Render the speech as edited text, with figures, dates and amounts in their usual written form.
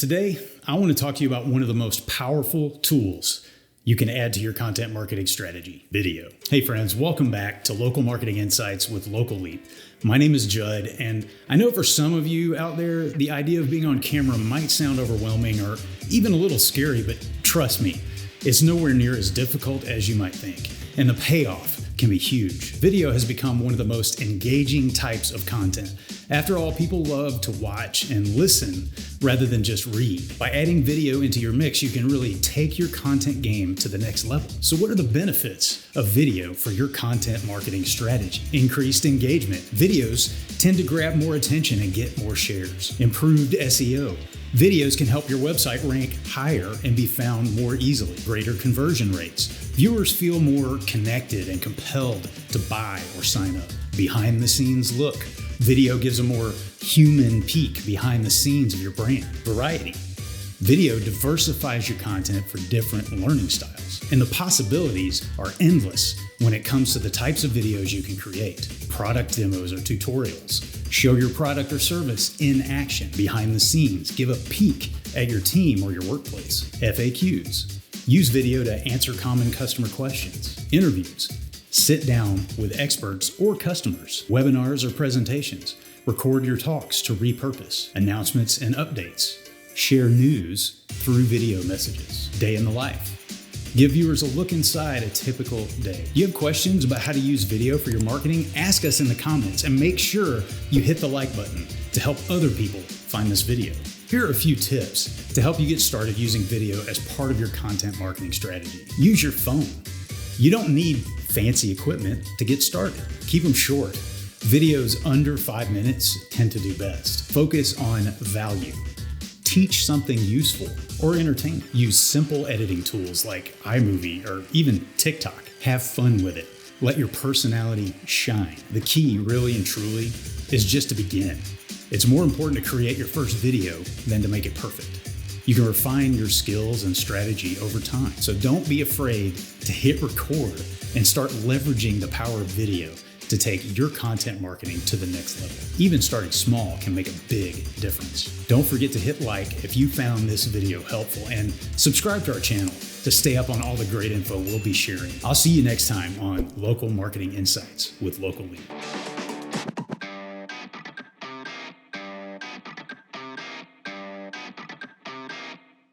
Today, I want to talk to you about one of the most powerful tools you can add to your content marketing strategy, video. Hey friends, welcome back to Local Marketing Insights with Local Leap. My name is Judd, and I know for some of you out there, the idea of being on camera might sound overwhelming or even a little scary, but trust me, it's nowhere near as difficult as you might think, and the payoff can be huge. Video has become one of the most engaging types of content. After all, people love to watch and listen rather than just read. By adding video into your mix, you can really take your content game to the next level. So what are the benefits of video for your content marketing strategy? Increased engagement. Videos tend to grab more attention and get more shares. Improved SEO. Videos can help your website rank higher and be found more easily. Greater conversion rates. Viewers feel more connected and compelled to buy or sign up. Behind the scenes look. Video gives a more human peek behind the scenes of your brand. Variety. Video diversifies your content for different learning styles, and the possibilities are endless when it comes to the types of videos you can create. Product demos or tutorials. Show your product or service in action. Behind the scenes. Give a peek at your team or your workplace. FAQs. Use video to answer common customer questions. Interviews. Sit down with experts or customers. Webinars or presentations. Record your talks to repurpose. Announcements and updates. Share news through video messages. Day in the life. Give viewers a look inside a typical day. You have questions about how to use video for your marketing? Ask us in the comments and make sure you hit the like button to help other people find this video. Here are a few tips to help you get started using video as part of your content marketing strategy. Use your phone. You don't need fancy equipment to get started. Keep them short. Videos under 5 minutes tend to do best. Focus on value. Teach something useful or entertaining. Use simple editing tools like iMovie or even TikTok. Have fun with it. Let your personality shine. The key, really and truly, is just to begin. It's more important to create your first video than to make it perfect. You can refine your skills and strategy over time. So don't be afraid to hit record and start leveraging the power of video to take your content marketing to the next level. Even starting small can make a big difference. Don't forget to hit like if you found this video helpful and subscribe to our channel to stay up on all the great info we'll be sharing. I'll see you next time on Local Marketing Insights with Local Leap.